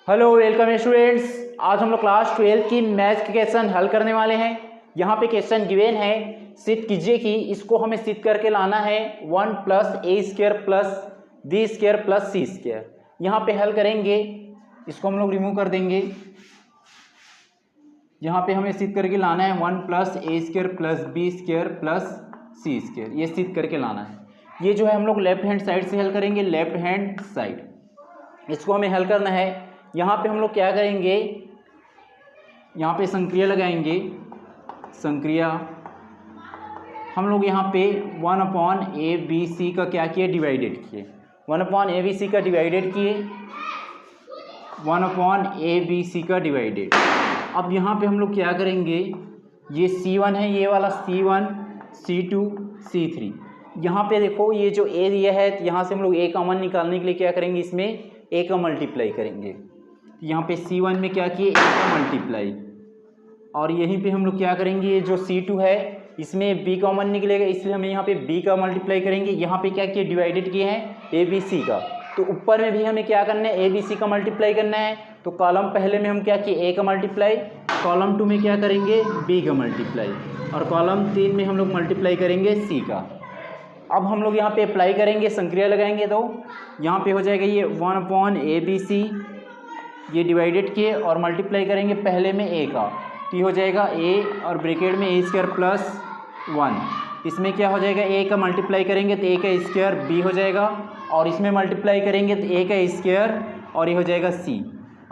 Hello welcome students. आज हम लोग क्लास 12 की मैथ्स के क्वेश्चन हल करने वाले हैं। यहाँ पे क्वेश्चन गिवन है, सिद्ध कीजिए कि इसको हमें सिद्ध करके लाना है 1 + a² + b² + c²। यहाँ पे हल करेंगे, इसको हम लोग रिमूव कर देंगे। यहाँ पे हमें सिद्ध करके लाना है 1 + a² + b² + c²। ये सिद्ध करके लाना है। ये जो है हम लोग लेफ्ट हैंड साइड से हल करेंगे, लेफ्ट हैंड साइड। इसको हमें हल करना है। यहाँ पे हम लोग क्या करेंगे, यहाँ पे संक्रिया लगाएंगे। संक्रिया हम लोग यहाँ पे 1/ABC का क्या किए, डिवाइडेड किए। 1/ABC का डिवाइडेड किए, 1/ABC का डिवाइडेड। अब यहाँ पे हम लोग क्या करेंगे, ये C1 है, ये वाला C1, C2, C3। यहाँ पे देखो ये जो A दिया है, यहाँ से हम लोग A कॉमन निकालने के लिए क्या करेंगे, इसमें A का मल्टीप्लाई करेंगे। यहाँ पे C1 में क्या किए, A का मल्टीप्लाई, और यहीं पे हम लोग क्या करेंगे, ये जो C2 है इसमें B कॉमन निकलेगा, इसलिए हमें यहाँ पे B का मल्टीप्लाई करेंगे। यहाँ पे क्या किए, डिवाइडेड किए हैं ABC का, तो ऊपर में भी हमें क्या करना है, ABC का मल्टीप्लाई करना है। तो कॉलम पहले में हम क्या किए, A का मल्टीप्लाई, कॉलम 2 में क्या करेंगे, B का मल्टीप्लाई, और कॉलम 3 में हम लोग मल्टीप्लाई करेंगे C का। अब हम लोग यहाँ पे अप्लाई करेंगे, संक्रिया लगाएंगे, तो यहाँ पे हो जाएगा ये 1/ABC, ये डिवाइडेड किए और मल्टीप्लाई करेंगे पहले में A का, तो ये हो जाएगा A और ब्रैकेट में A² + 1। इसमें क्या हो जाएगा, A का मल्टीप्लाई करेंगे तो A का स्क्वायर B हो जाएगा, और इसमें मल्टीप्लाई करेंगे तो A का स्क्वायर, और ये हो जाएगा C।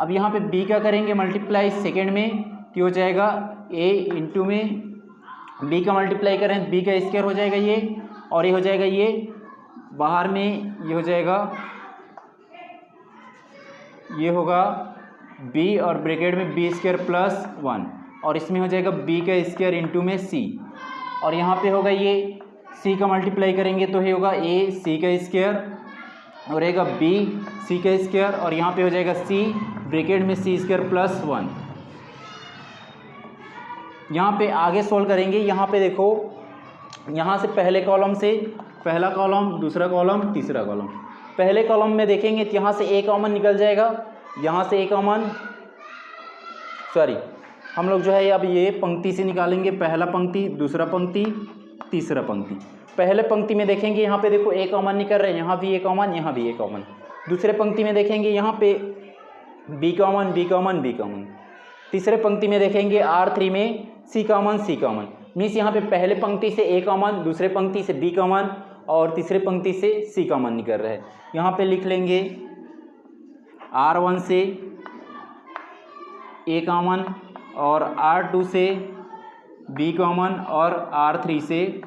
अब यहाँ पे B का करेंगे मल्टीप्लाई सेकेंड में, तो हो जाएगा A इंटू में B का मल्टीप्लाई करें तो B का स्क्वायर हो जाएगा ये, और ये हो जाएगा ये बाहर में, ये हो जाएगा, ये होगा B और ब्रैकेट में B² + 1, और इसमें हो जाएगा B का स्क्वायर इंटू में C, और यहाँ पे होगा ये C का मल्टीप्लाई करेंगे तो ये होगा A C का स्क्वायर, और रहेगा B C का स्क्वायर, और यहाँ पे हो जाएगा C ब्रैकेट में C² + 1। यहाँ पे आगे सोल्व करेंगे। यहाँ पे देखो, यहाँ से पहले कॉलम से पहला कॉलम, दूसरा कॉलम, तीसरा कॉलम। पहले कॉलम में देखेंगे तो यहाँ से A कॉमन निकल जाएगा, यहाँ से A कॉमन, सॉरी हम लोग जो है अब ये पंक्ति से निकालेंगे, पहला पंक्ति, दूसरा पंक्ति, तीसरा पंक्ति। पहले पंक्ति में देखेंगे यहाँ पे देखो A कॉमन निकल रहे हैं, यहाँ भी A कॉमन, यहाँ भी A कॉमन। दूसरे पंक्ति में देखेंगे यहाँ पे B common, B common, B common. तीसरे पंक्ति में देखेंगे R3 में C common, C common. Means यहाँ पे पहले पंक्ति से A कॉमन, दूसरे पंक्ति से B कॉमन, और तीसरे पंक्ति से C कॉमन निकल रहा है। यहाँ पे लिख लेंगे R1 से A कॉमन, और R2 से B कॉमन, और R3 से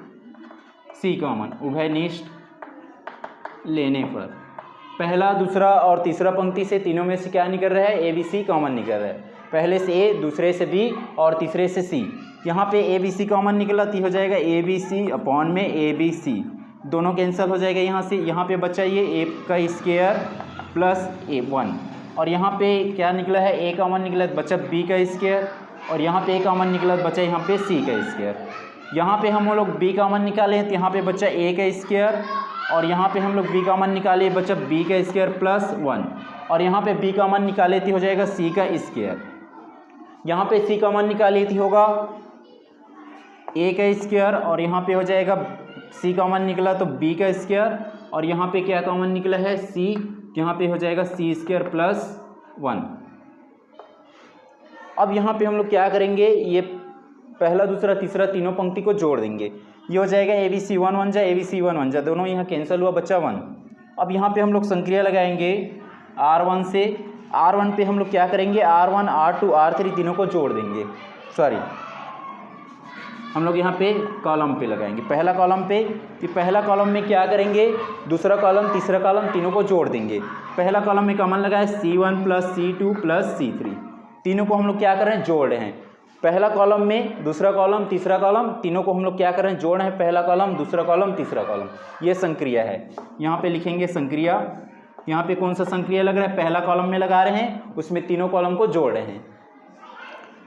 C कॉमन उभयनिष्ठ लेने पर पहला, दूसरा और तीसरा पंक्ति से तीनों में से क्या निकल रहा है, ABC कॉमन निकल रहा है। पहले से A, दूसरे से B, और तीसरे से C। यहाँ पे ABC कॉमन निकला तो हो जाएगा ABC अपॉन में ABC, दोनों कैंसिल हो जाएगा यहाँ से। यहाँ पे बचा ये A का स्क्वायर प्लस A1, और यहाँ पे क्या निकला है, A कॉमन निकला तो बचा B का स्क्वायर, और यहाँ पे A कॉमन निकला तो बचा यहाँ पे C का स्क्वायर। यहाँ पे हम लोग B कॉमन निकाले तो यहाँ पे बचा A का स्क्वायर, और यहाँ पे हम लोग B कॉमन निकाले बचा B का स्क्वायर प्लस 1, और यहाँ पे B कॉमन निकाले तो हो जाएगा C का स्क्वायर। यहाँ पे C कॉमन निकाले तो होगा A का स्क्वायर, और यहाँ पे हो जाएगा C कॉमन निकला तो B का स्क्वायर, और यहाँ पे क्या कॉमन निकला है, C, यहाँ पे हो जाएगा C² + 1। अब यहाँ पे हम लोग क्या करेंगे, ये पहला, दूसरा, तीसरा तीनों पंक्ति को जोड़ देंगे। ये हो जाएगा ABC 1 1 जा, ABC 1 1 जा, दोनों यहाँ कैंसिल हुआ, बचा 1। अब यहाँ पे हम लोग संक्रिया लगाएंगे R1 से। R1 पे हम लोग क्या करेंगे, R1 R2 R3 तीनों को जोड़ देंगे। सॉरी, हम लोग यहाँ पे कॉलम पे लगाएंगे, पहला कॉलम पे, कि पहला कॉलम में क्या करेंगे, दूसरा कॉलम, तीसरा कॉलम तीनों को जोड़ देंगे। पहला कॉलम में कॉमन लगाए C1 + C2 + C3, तीनों को हम लोग क्या कर रहे हैं, जोड़ रहे हैं। पहला कॉलम में दूसरा कॉलम, तीसरा कॉलम, तीनों को हम लोग क्या कर रहे हैं, जोड़ रहे हैं। पहला कॉलम, दूसरा कॉलम, तीसरा कॉलम, ये संक्रिया है। यहाँ पे लिखेंगे संक्रिया। यहाँ पे कौन सा संक्रिया लग रहा है, पहला कॉलम में लगा रहे हैं, उसमें तीनों कॉलम को जोड़ रहे हैं।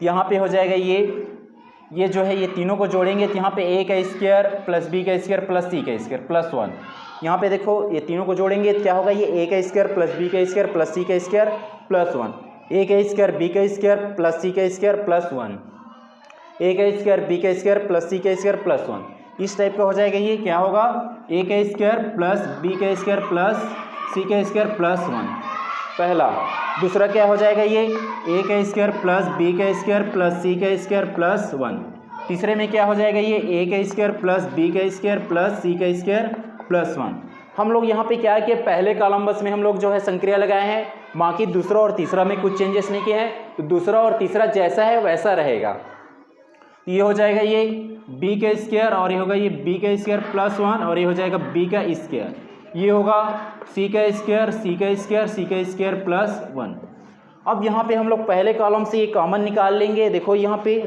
यहाँ पे हो जाएगा ये जो है, ये तीनों को जोड़ेंगे तो यहाँ पे A का स्क्वायर प्लस B का स्क्वायर प्लस C का स्क्वायर प्लस 1। यहाँ पे देखो ये तीनों को जोड़ेंगे तो क्या होगा, ये A का स्क्वायर प्लस B का स्क्वायर प्लस C का स्क्वायर प्लस 1। ए का स्क्वायर बी का स्क्वायर प्लस सी का स्क्वायर प्लस 1, ए का स्क्वायर बी का स्क्वायर प्लस सी का स्क्वायर प्लस 1, इस टाइप का हो जाएगा। ये क्या होगा, ए का स्क्वायर प्लस बी का स्क्वायर प्लस सी का स्क्वायर प्लस 1 पहला। दूसरा क्या हो जाएगा, ये ए का स्क्वायर प्लस बी का स्क्वायर प्लस सी का स्क्वायर प्लस 1। तीसरे में क्या हो जाएगा, ये ए का स्क्वायर प्लस बी का स्क्वायर प्लस सी का स्क्वायर प्लस 1। हम लोग यहाँ पे क्या है कि पहले कॉलम बस में हम लोग जो है संक्रिया लगाए हैं, बाकी दूसरा और तीसरा में कुछ चेंजेस नहीं किए हैं, तो दूसरा और तीसरा जैसा है वैसा रहेगा। ये हो जाएगा ये बी का स्क्वायर और ये होगा ये बी का स्क्वायर प्लस 1 और ये हो जाएगा बी का स्क्वायर, ये होगा सी का स्क्वायर सी का स्क्वायर सी का स्क्वायर प्लस 1। अब यहाँ पे हम लोग पहले कॉलम से ये कॉमन निकाल लेंगे। देखो यहाँ पे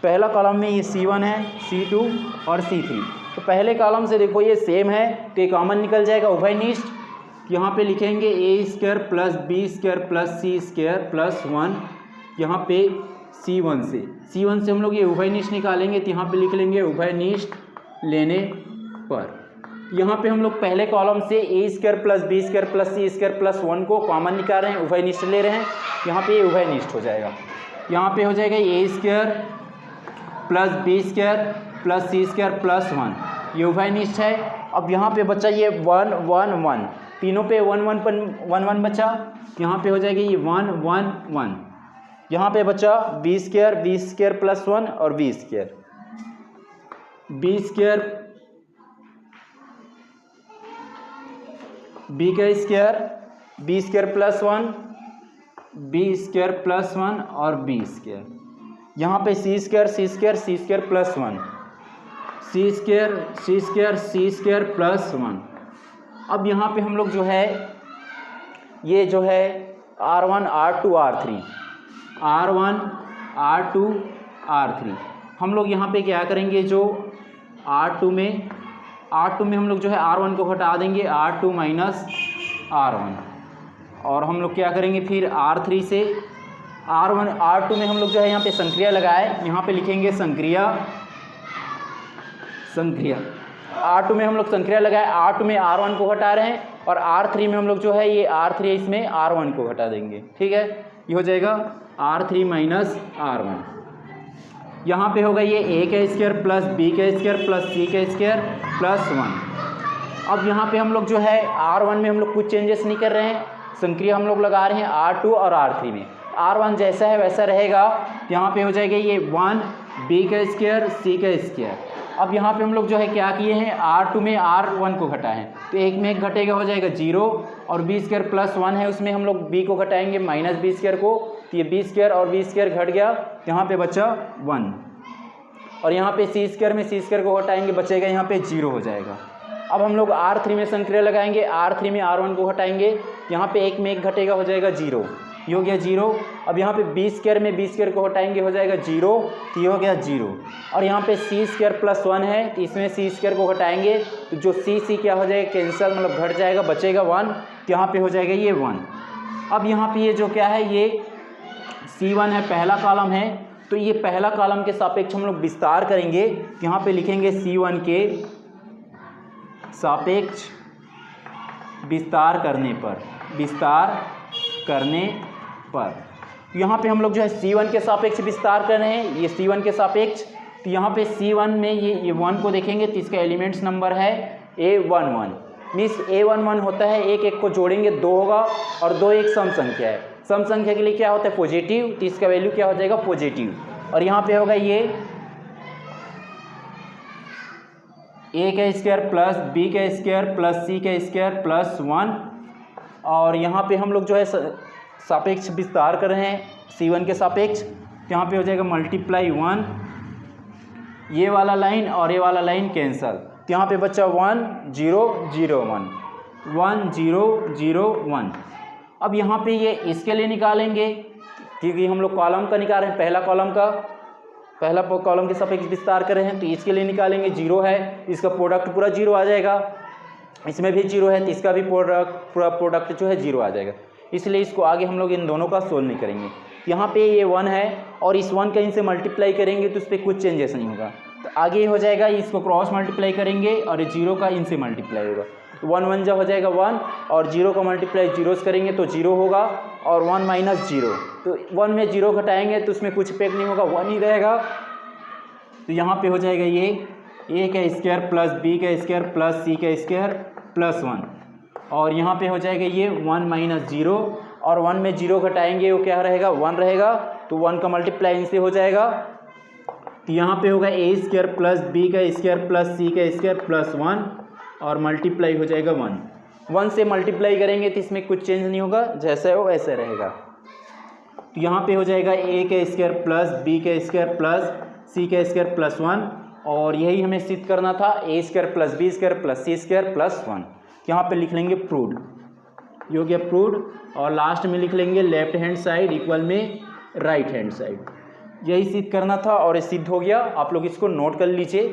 पहला कॉलम में ये C1 है, C2 और C3, तो पहले कॉलम से देखो ये सेम है तो ये कॉमन निकल जाएगा उभयनिष्ठ। यहाँ पे लिखेंगे A square plus B square plus C square plus 1, यहाँ पे C1 से हम लोग ये उभयनिष्ठ निकालेंगे तो यहाँ पे लिख लेंगे उभयनिष्ठ लेने पर। यहाँ पे हम लोग पहले कॉलम से A square plus B square plus C square plus 1 को कॉमन निकाल रहे हैं, उभयनिष्ठ ले रहे हैं, यहाँ पे ये उभयनिष्ठ हो जाएगा। यहाँ पे हो जाएगा A square plus B square plus C square plus 1, ये उभयनिष्ठ है। अब यहाँ पे बचा ये 1 1 1, तीनों पे 1 1 पर 1 1 बचा, यहाँ पे हो जाएगा ये 1 1 1, यहाँ पे बचा बी स्क्वायर प्लस 1 और B square B square plus 1 B square plus 1 और बी स्क्वायर, यहाँ पे C square plus 1 C square plus 1। अब यहाँ पे हम लोग जो है ये जो है R1 R2 R3 हम लोग यहाँ पे क्या करेंगे, जो R2 में हम लोग जो है R1 को हटा देंगे, R2 माइनस R1, और हम लोग क्या करेंगे फिर R3 से R2 में हम लोग जो है यहाँ पे संक्रिया लगाए, यहाँ पे लिखेंगे संक्रिया R2 में हम लोग संक्रिया लगाए, R2 में R1 को हटा रहे हैं और R3 में हम लोग जो है ये R3 इसमें R1 को हटा देंगे, ठीक है, ये हो जाएगा R3 माइनस R1। यहाँ पे होगा ये ए का स्क्वायर प्लस बी का स्क्वायर प्लस सी का स्क्वायर प्लस 1। अब यहाँ पे हम लोग जो है R1 में हम लोग कुछ चेंजेस नहीं कर रहे हैं, संक्रिया हम लोग लगा रहे हैं R2 और R3 में, R1 जैसा है वैसा रहेगा। यहाँ पे हो जाएगा ये 1 बी का स्क्वायर सी का स्क्वायर। अब यहाँ पे हम लोग जो है क्या किए हैं, R2 में R1 को घटाए हैं, तो एक में एक घटेगा हो जाएगा 0, और बी स्क्वायर प्लस 1 है उसमें हम लोग b को घटाएंगे माइनस बी स्क्वायर को, तो ये बी स्क्वायर और बी स्क्वायर घट गया, यहाँ पे बचा 1, और यहाँ पे सी स्क्वायर में सी स्क्वायर को हटाएंगे बचेगा यहाँ पे 0 हो जाएगा। अब हम लोग R3 में संक्रिया लगाएंगे, R3 में R1 को हटाएंगे, यहाँ पे एक में एक घटेगा हो जाएगा 0, ये हो गया 0। अब यहाँ पे बी स्क्वायर में बी स्क्वायर को हटाएंगे हो जाएगा 0, तो ये हो गया 0, और यहाँ पे सी स्क्वायर प्लस 1 है तो इसमें सी स्क्वायर को हटाएंगे तो जो सी क्या हो जाएगा, कैंसिल, मतलब घट जाएगा, बचेगा 1, तो यहाँ पे हो जाएगा ये 1। अब यहाँ पे ये जो क्या है, ये C1 है, पहला कॉलम है, तो ये पहला कॉलम के सापेक्ष हम लोग विस्तार करेंगे, यहाँ पे लिखेंगे C1 के सापेक्ष विस्तार करने पर यहाँ पे हम लोग जो है C1 के सापेक्ष विस्तार कर रहे हैं, ये C1 के सापेक्ष, तो यहाँ पे C1 में ये 1 को देखेंगे तो इसका एलिमेंट्स नंबर है A11, मीन्स A11 होता है, एक एक को जोड़ेंगे 2 होगा, और 2 एक सम संख्या है, सम संख्या के लिए क्या होता है पॉजिटिव, तो इसका वैल्यू क्या हो जाएगा पॉजिटिव, और यहाँ पे होगा ये a का स्क्वायर प्लस बी का स्क्वायर प्लस सी का स्क्वायर प्लस 1, और यहाँ पे हम लोग जो है सापेक्ष विस्तार कर रहे हैं C1 के सापेक्ष, तो यहाँ पे हो जाएगा मल्टीप्लाई 1, ये वाला लाइन और ये वाला लाइन कैंसल, तो यहाँ पे बचा 1 0 0 1 1 0 0 1। अब यहाँ पे ये इसके लिए निकालेंगे क्योंकि हम लोग कॉलम का निकाल रहे हैं, पहला कॉलम के सापेक्ष विस्तार कर रहे हैं, तो इसके लिए निकालेंगे 0 है, इसका प्रोडक्ट पूरा 0 आ जाएगा, इसमें भी 0 है तो इसका भी पूरा प्रोडक्ट जो है 0 आ जाएगा, इसलिए इसको आगे हम लोग इन दोनों का सोल्व नहीं करेंगे। यहाँ पे ये 1 है और इस 1 का इनसे मल्टीप्लाई करेंगे तो उस पर कुछ चेंजेस नहीं होगा, तो आगे हो जाएगा इसको क्रॉस मल्टीप्लाई करेंगे और ये 0 का इनसे मल्टीप्लाई होगा, तो 1 1 जब हो जाएगा 1, और 0 का मल्टीप्लाई 0 से करेंगे तो 0 होगा, और 1 माइनस 0, तो 1 में 0 घटाएंगे तो उसमें कुछ इफेक्ट नहीं होगा, 1 ही रहेगा। तो यहाँ पे हो जाएगा ये a का स्क्वायर प्लस b का स्क्वायर प्लस c का स्क्वायर प्लस 1, और यहाँ पे हो जाएगा ये 1 माइनस 0, और 1 में 0 घटाएंगे वो क्या रहेगा, 1 रहेगा, तो 1 का मल्टीप्लाई इनसे हो जाएगा। तो यहाँ पे होगा a स्क्वायर प्लस b का स्क्वायर प्लस c का स्क्वायर प्लस 1, और मल्टीप्लाई हो जाएगा 1 से मल्टीप्लाई करेंगे तो इसमें कुछ चेंज नहीं होगा, जैसा है वो वैसे रहेगा। तो यहाँ पे हो जाएगा a का स्क्वायर प्लस b का स्क्वायर प्लस c का स्क्वायर प्लस 1, और यही हमें सिद्ध करना था, a square plus b square plus c square plus 1। यहाँ पे लिख लेंगे प्रूव्ड, ये हो गया प्रूव्ड, और लास्ट में लिख लेंगे लेफ्ट हैंड साइड इक्वल में राइट हैंड साइड। यही सिद्ध करना था और ये सिद्ध हो गया। आप लोग इसको नोट कर लीजिए।